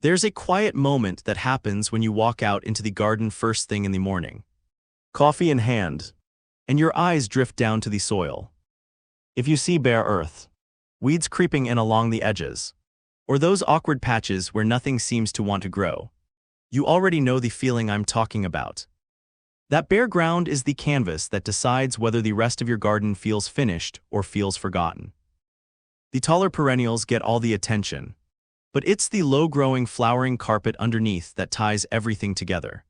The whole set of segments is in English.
There's a quiet moment that happens when you walk out into the garden first thing in the morning. Coffee in hand, and your eyes drift down to the soil. If you see bare earth, weeds creeping in along the edges, or those awkward patches where nothing seems to want to grow, you already know the feeling I'm talking about. That bare ground is the canvas that decides whether the rest of your garden feels finished or feels forgotten. The taller perennials get all the attention, but it's the low-growing flowering carpet underneath that ties everything together,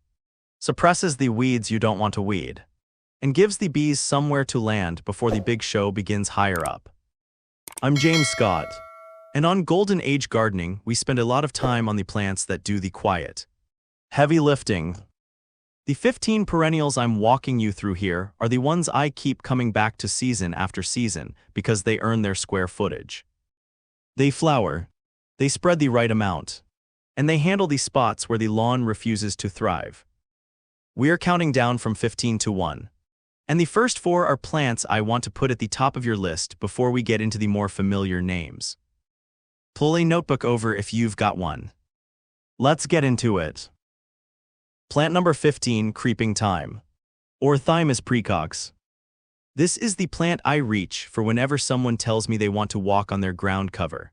suppresses the weeds you don't want to weed, and gives the bees somewhere to land before the big show begins higher up. I'm James Scott, and on Golden Age Gardening, we spend a lot of time on the plants that do the quiet, heavy lifting. The 15 perennials I'm walking you through here are the ones I keep coming back to season after season because they earn their square footage. They flower, they spread the right amount, and they handle the spots where the lawn refuses to thrive. We are counting down from 15 to 1. And the first 4 are plants I want to put at the top of your list before we get into the more familiar names. Pull a notebook over if you've got one. Let's get into it. Plant number 15, Creeping Thyme, or Thymus precox. This is the plant I reach for whenever someone tells me they want to walk on their ground cover.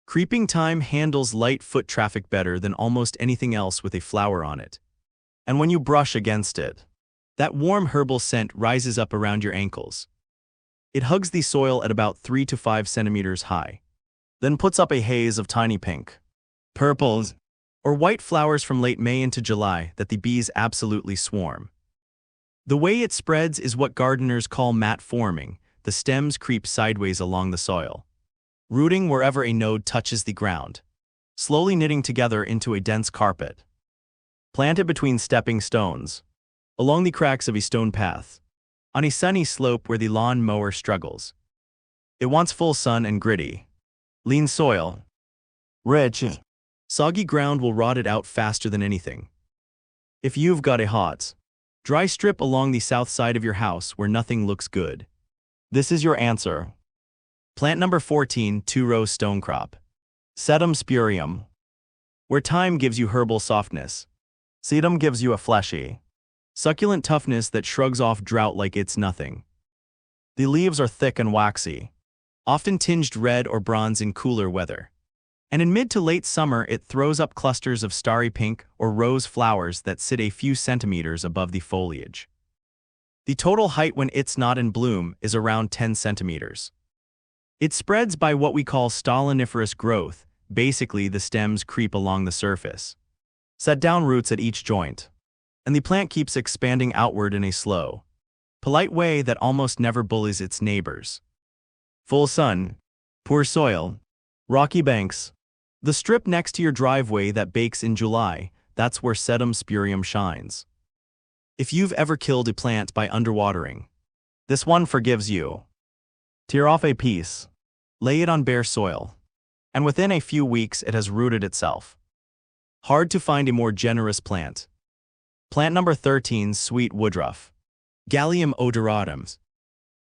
Creeping Thyme handles light foot traffic better than almost anything else with a flower on it. And when you brush against it, that warm herbal scent rises up around your ankles. It hugs the soil at about 3 to 5 centimeters high, then puts up a haze of tiny pink, purples, or white flowers from late May into July that the bees absolutely swarm. The way it spreads is what gardeners call mat forming. The stems creep sideways along the soil, rooting wherever a node touches the ground, slowly knitting together into a dense carpet. Plant it between stepping stones, along the cracks of a stone path, on a sunny slope where the lawn mower struggles. It wants full sun and gritty, lean soil. Rich, soggy ground will rot it out faster than anything. If you've got a hot, dry strip along the south side of your house where nothing looks good, this is your answer. Plant number 14, 2-row stonecrop. Sedum spurium. Where thyme gives you herbal softness, sedum gives you a fleshy, succulent toughness that shrugs off drought like it's nothing. The leaves are thick and waxy, often tinged red or bronze in cooler weather. And in mid to late summer it throws up clusters of starry pink or rose flowers that sit a few centimeters above the foliage. The total height when it's not in bloom is around 10 centimeters. It spreads by what we call stoloniferous growth. Basically, the stems creep along the surface, set down roots at each joint, and the plant keeps expanding outward in a slow, polite way that almost never bullies its neighbors. Full sun, poor soil, rocky banks. The strip next to your driveway that bakes in July, that's where sedum spurium shines. If you've ever killed a plant by underwatering, this one forgives you. Tear off a piece, lay it on bare soil, and within a few weeks it has rooted itself. Hard to find a more generous plant. Plant number 13, sweet woodruff. Galium odoratum.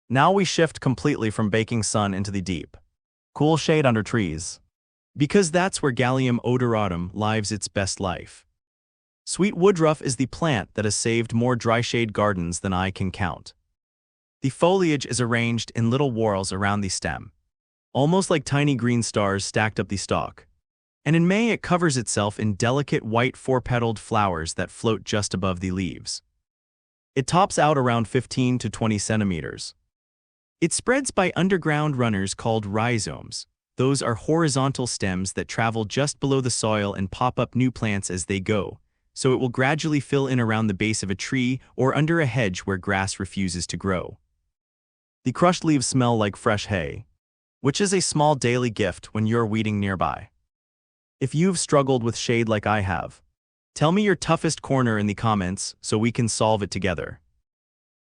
Now we shift completely from baking sun into the deep, cool shade under trees, because that's where Galium odoratum lives its best life. Sweet woodruff is the plant that has saved more dry shade gardens than I can count. The foliage is arranged in little whorls around the stem, almost like tiny green stars stacked up the stalk. And in May it covers itself in delicate white 4-petaled flowers that float just above the leaves. It tops out around 15 to 20 centimeters. It spreads by underground runners called rhizomes. Those are horizontal stems that travel just below the soil and pop up new plants as they go, so it will gradually fill in around the base of a tree or under a hedge where grass refuses to grow. The crushed leaves smell like fresh hay, which is a small daily gift when you're weeding nearby. If you've struggled with shade like I have, tell me your toughest corner in the comments so we can solve it together.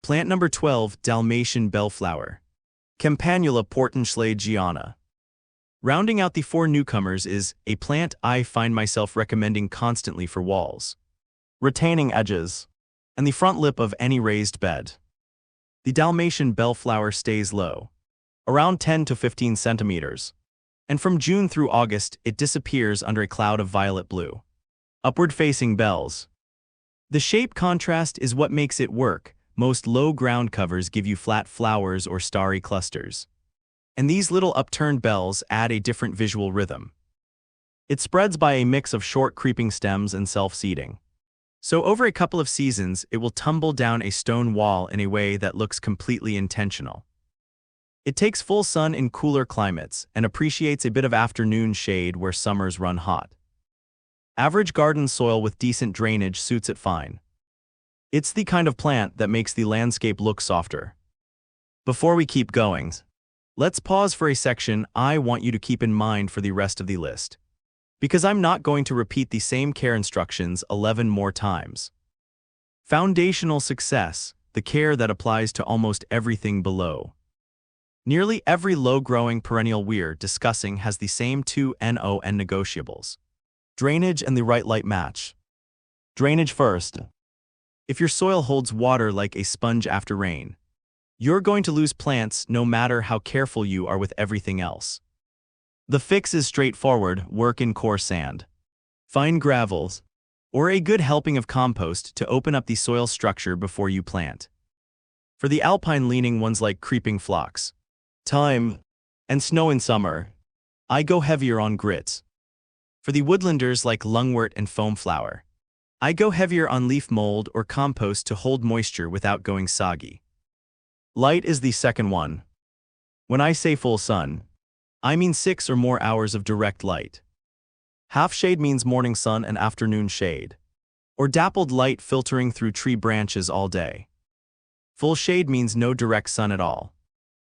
Plant number 12, Dalmatian bellflower. Campanula portenschlagiana. Rounding out the 4 newcomers is a plant I find myself recommending constantly for walls, retaining edges, and the front lip of any raised bed. The Dalmatian bellflower stays low, around 10 to 15 centimeters, And from June through August, it disappears under a cloud of violet blue. Upward-facing bells. The shape contrast is what makes it work. Most low ground covers give you flat flowers or starry clusters. And these little upturned bells add a different visual rhythm. It spreads by a mix of short creeping stems and self-seeding. So over a couple of seasons, it will tumble down a stone wall in a way that looks completely intentional. It takes full sun in cooler climates and appreciates a bit of afternoon shade where summers run hot. Average garden soil with decent drainage suits it fine. It's the kind of plant that makes the landscape look softer. Before we keep going, let's pause for a section I want you to keep in mind for the rest of the list, because I'm not going to repeat the same care instructions 11 more times. Foundational success, the care that applies to almost everything below. Nearly every low-growing perennial we're discussing has the same two non-negotiables: drainage and the right light match. Drainage first. If your soil holds water like a sponge after rain, you're going to lose plants no matter how careful you are with everything else. The fix is straightforward: work in coarse sand, fine gravels, or a good helping of compost to open up the soil structure before you plant. For the alpine-leaning ones like creeping phlox, thyme, and snow in summer, I go heavier on grits. For the woodlanders like lungwort and foamflower, I go heavier on leaf mold or compost to hold moisture without going soggy. Light is the second one. When I say full sun, I mean 6 or more hours of direct light. Half shade means morning sun and afternoon shade, or dappled light filtering through tree branches all day. Full shade means no direct sun at all,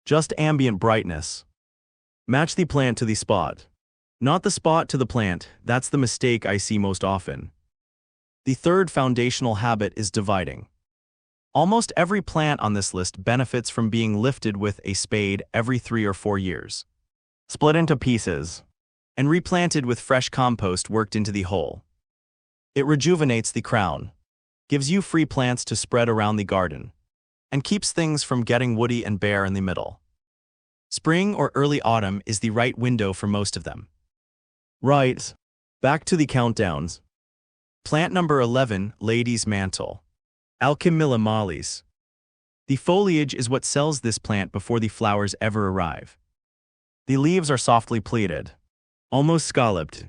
just ambient brightness. Match the plant to the spot. Not the spot to the plant. That's the mistake I see most often. The third foundational habit is dividing. Almost every plant on this list benefits from being lifted with a spade every 3 or 4 years, split into pieces, and replanted with fresh compost worked into the hole. It rejuvenates the crown, gives you free plants to spread around the garden, and keeps things from getting woody and bare in the middle. Spring or early autumn is the right window for most of them. Right, back to the countdowns. Plant number 11, Lady's Mantle. Alchemilla mollis. The foliage is what sells this plant before the flowers ever arrive. The leaves are softly pleated, almost scalloped,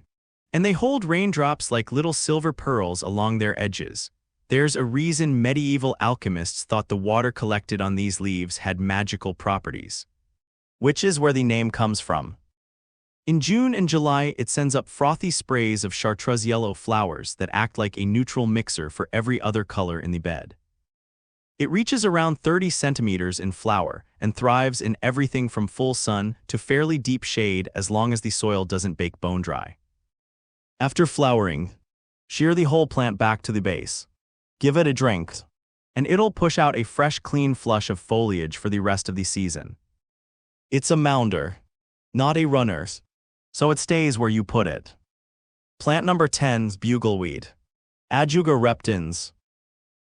and they hold raindrops like little silver pearls along their edges. There's a reason medieval alchemists thought the water collected on these leaves had magical properties, which is where the name comes from. In June and July, it sends up frothy sprays of chartreuse yellow flowers that act like a neutral mixer for every other color in the bed. It reaches around 30 centimeters in flower and thrives in everything from full sun to fairly deep shade as long as the soil doesn't bake bone dry. After flowering, shear the whole plant back to the base. Give it a drink, and it'll push out a fresh, clean flush of foliage for the rest of the season. It's a mounder, not a runner, so it stays where you put it. Plant number 10's bugleweed. Ajuga reptans.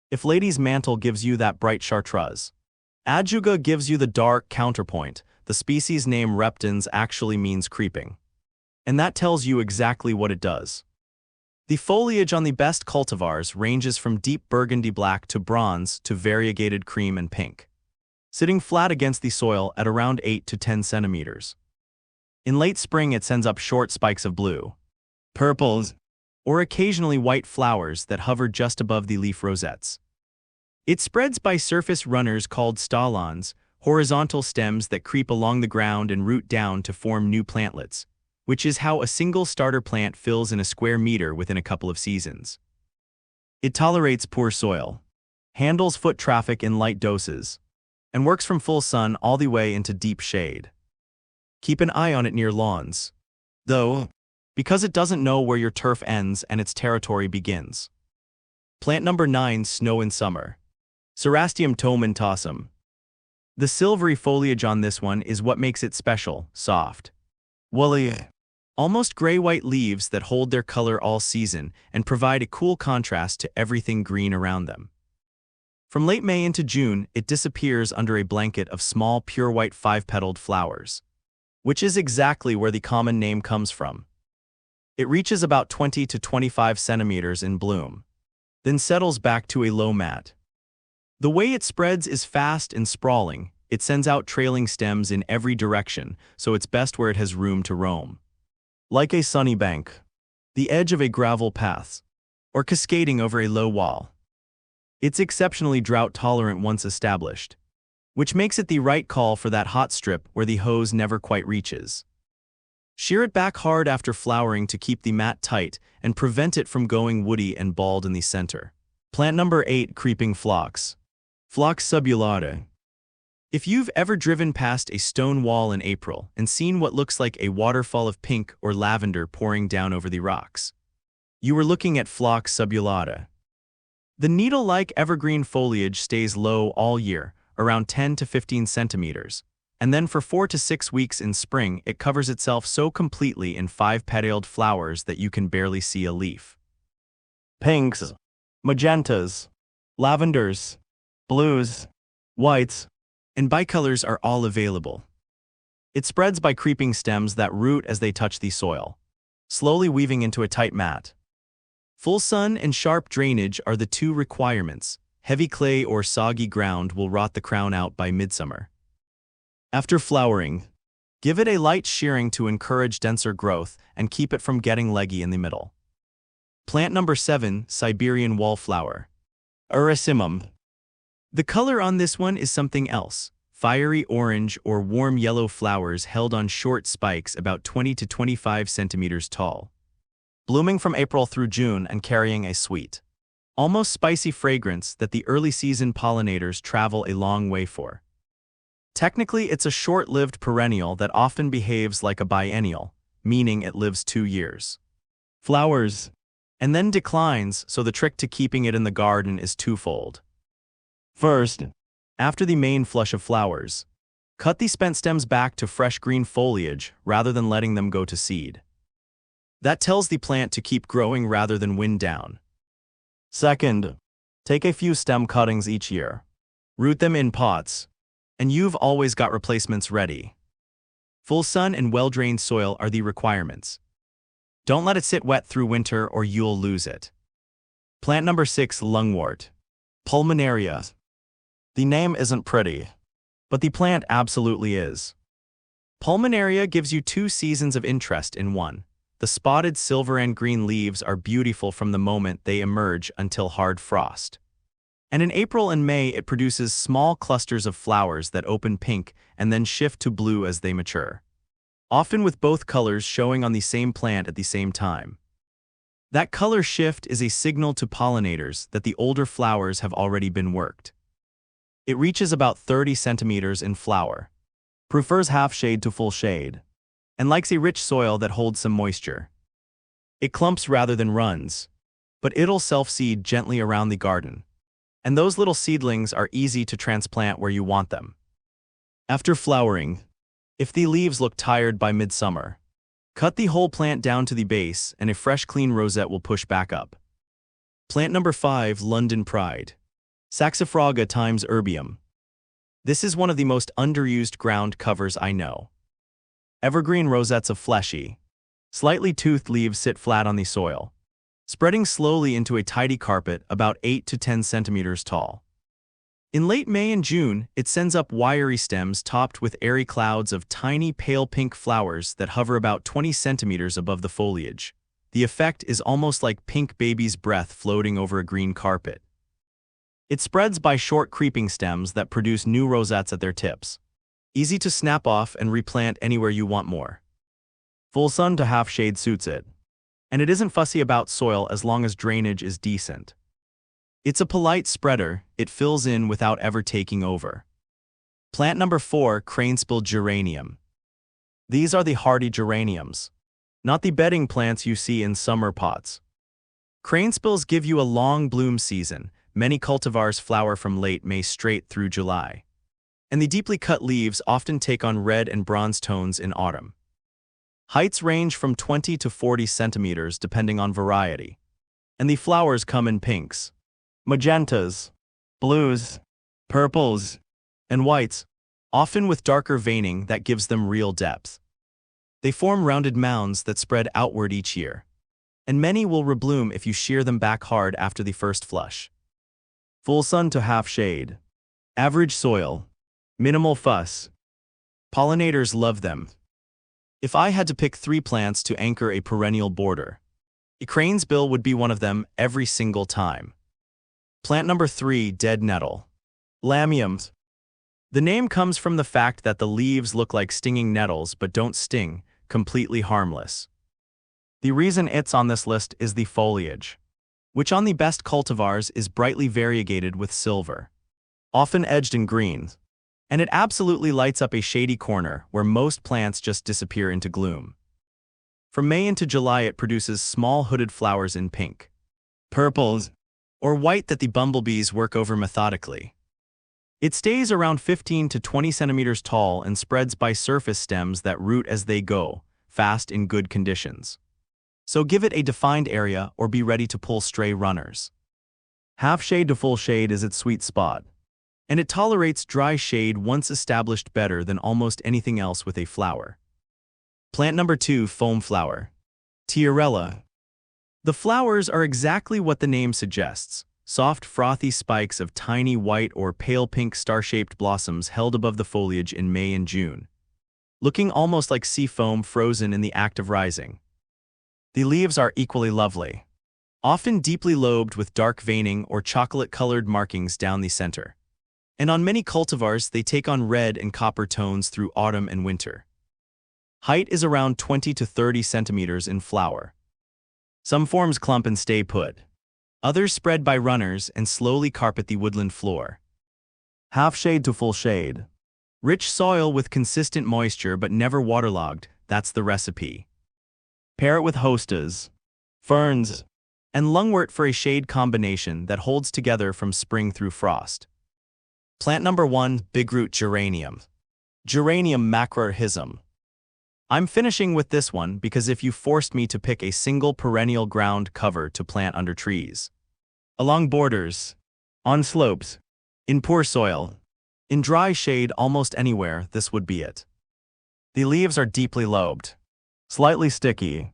If Lady's Mantle gives you that bright chartreuse, Ajuga gives you the dark counterpoint. The species name reptans actually means creeping, and that tells you exactly what it does. The foliage on the best cultivars ranges from deep burgundy black to bronze to variegated cream and pink, sitting flat against the soil at around 8 to 10 centimeters. In late spring, it sends up short spikes of blue, purples, or occasionally white flowers that hover just above the leaf rosettes. It spreads by surface runners called stolons, horizontal stems that creep along the ground and root down to form new plantlets, which is how a single starter plant fills in a square meter within a couple of seasons. It tolerates poor soil, handles foot traffic in light doses, and works from full sun all the way into deep shade. Keep an eye on it near lawns, though, because it doesn't know where your turf ends and its territory begins. Plant number 9, Snow in Summer. Cerastium tomentosum. The silvery foliage on this one is what makes it special: soft, woolly, almost gray-white leaves that hold their color all season and provide a cool contrast to everything green around them. From late May into June, it disappears under a blanket of small, pure white 5-petaled flowers. which is exactly where the common name comes from. It reaches about 20 to 25 centimeters in bloom, then settles back to a low mat. The way it spreads is fast and sprawling. It sends out trailing stems in every direction, so it's best where it has room to roam. Like a sunny bank, the edge of a gravel path, or cascading over a low wall. It's exceptionally drought-tolerant once established, which makes it the right call for that hot strip where the hose never quite reaches. Shear it back hard after flowering to keep the mat tight and prevent it from going woody and bald in the center. Plant number 8, Creeping Phlox. Phlox subulata. If you've ever driven past a stone wall in April and seen what looks like a waterfall of pink or lavender pouring down over the rocks, you were looking at Phlox subulata. The needle-like evergreen foliage stays low all year, around 10 to 15 centimeters, and then for 4 to 6 weeks in spring it covers itself so completely in 5-petaled flowers that you can barely see a leaf. Pinks, magentas, lavenders, blues, whites, and bicolors are all available. It spreads by creeping stems that root as they touch the soil, slowly weaving into a tight mat. Full sun and sharp drainage are the two requirements. Heavy clay or soggy ground will rot the crown out by midsummer. After flowering, give it a light shearing to encourage denser growth and keep it from getting leggy in the middle. Plant number 7, Siberian wallflower. Uracemum. The color on this one is something else. Fiery orange or warm yellow flowers held on short spikes about 20 to 25 centimeters tall. Blooming from April through June and carrying a sweet, almost spicy fragrance that the early season pollinators travel a long way for. Technically, it's a short-lived perennial that often behaves like a biennial, meaning it lives 2 years. Flowers, and then declines, so the trick to keeping it in the garden is twofold. First, after the main flush of flowers, cut the spent stems back to fresh green foliage rather than letting them go to seed. That tells the plant to keep growing rather than wind down. Second, take a few stem cuttings each year. Root them in pots, and you've always got replacements ready. Full sun and well-drained soil are the requirements. Don't let it sit wet through winter or you'll lose it. Plant number 6, lungwort. Pulmonaria. The name isn't pretty, but the plant absolutely is. Pulmonaria gives you 2 seasons of interest in one. The spotted silver and green leaves are beautiful from the moment they emerge until hard frost. And in April and May it produces small clusters of flowers that open pink and then shift to blue as they mature, often with both colors showing on the same plant at the same time. That color shift is a signal to pollinators that the older flowers have already been worked. It reaches about 30 centimeters in flower, prefers half shade to full shade, and likes a rich soil that holds some moisture. It clumps rather than runs, but it'll self-seed gently around the garden, and those little seedlings are easy to transplant where you want them. After flowering, if the leaves look tired by midsummer, cut the whole plant down to the base and a fresh clean rosette will push back up. Plant number 5, London Pride. Saxifraga times erbium. This is one of the most underused ground covers I know. Evergreen rosettes of fleshy, slightly toothed leaves sit flat on the soil, spreading slowly into a tidy carpet about 8 to 10 centimeters tall. In late May and June, it sends up wiry stems topped with airy clouds of tiny pale pink flowers that hover about 20 centimeters above the foliage. The effect is almost like pink baby's breath floating over a green carpet. It spreads by short creeping stems that produce new rosettes at their tips. Easy to snap off and replant anywhere you want more. Full sun to half shade suits it. And it isn't fussy about soil as long as drainage is decent. It's a polite spreader, it fills in without ever taking over. Plant number 4, Creeping Geranium. These are the hardy geraniums, not the bedding plants you see in summer pots. Cranespills give you a long bloom season. Many cultivars flower from late May straight through July. And the deeply cut leaves often take on red and bronze tones in autumn. Heights range from 20 to 40 centimeters depending on variety. And the flowers come in pinks, magentas, blues, purples, and whites, often with darker veining that gives them real depth. They form rounded mounds that spread outward each year, and many will rebloom if you shear them back hard after the first flush. Full sun to half shade. Average soil. Minimal fuss. Pollinators love them. If I had to pick 3 plants to anchor a perennial border, a crane's bill would be one of them every single time. Plant number 3, dead nettle. Lamium. The name comes from the fact that the leaves look like stinging nettles but don't sting, completely harmless. The reason it's on this list is the foliage, which on the best cultivars is brightly variegated with silver, often edged in green, and it absolutely lights up a shady corner where most plants just disappear into gloom. From May into July it produces small hooded flowers in pink, purples, or white that the bumblebees work over methodically. It stays around 15 to 20 centimeters tall and spreads by surface stems that root as they go, fast in good conditions. So give it a defined area or be ready to pull stray runners. Half shade to full shade is its sweet spot, and it tolerates dry shade once established better than almost anything else with a flower. Plant number 2, foam flower. Tiarella. The flowers are exactly what the name suggests, soft frothy spikes of tiny white or pale pink star-shaped blossoms held above the foliage in May and June, looking almost like sea foam frozen in the act of rising. The leaves are equally lovely, often deeply lobed with dark veining or chocolate-colored markings down the center. And on many cultivars they take on red and copper tones through autumn and winter. Height is around 20 to 30 centimeters in flower. Some forms clump and stay put. Others spread by runners and slowly carpet the woodland floor. Half shade to full shade. Rich soil with consistent moisture but never waterlogged, that's the recipe. Pair it with hostas, ferns, and lungwort for a shade combination that holds together from spring through frost. Plant number 1, Bigroot Geranium. Geranium macrorhizum. I'm finishing with this one because if you forced me to pick a single perennial ground cover to plant under trees, along borders, on slopes, in poor soil, in dry shade almost anywhere, this would be it. The leaves are deeply lobed, slightly sticky,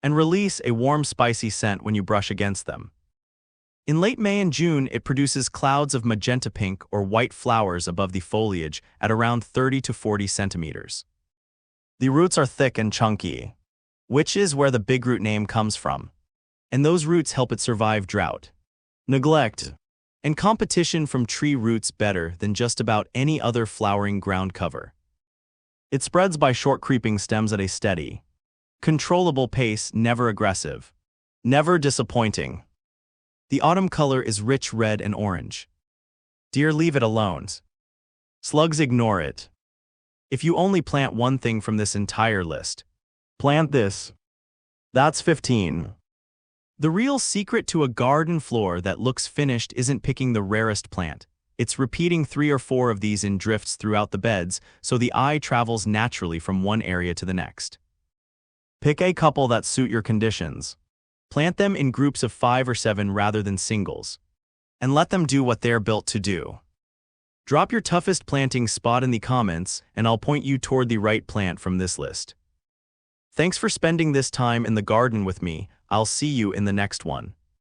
and release a warm spicy scent when you brush against them. In late May and June it produces clouds of magenta pink or white flowers above the foliage at around 30 to 40 centimeters. The roots are thick and chunky, which is where the Bigroot name comes from, and those roots help it survive drought, neglect, and competition from tree roots better than just about any other flowering ground cover. It spreads by short creeping stems at a steady, controllable pace, never aggressive, never disappointing. The autumn color is rich red and orange. Deer leave it alone. Slugs ignore it. If you only plant one thing from this entire list, plant this. That's 15. The real secret to a garden floor that looks finished isn't picking the rarest plant. It's repeating 3 or 4 of these in drifts throughout the beds so the eye travels naturally from one area to the next. Pick a couple that suit your conditions. Plant them in groups of 5 or 7 rather than singles, and let them do what they're built to do. Drop your toughest planting spot in the comments and I'll point you toward the right plant from this list. Thanks for spending this time in the garden with me. I'll see you in the next one.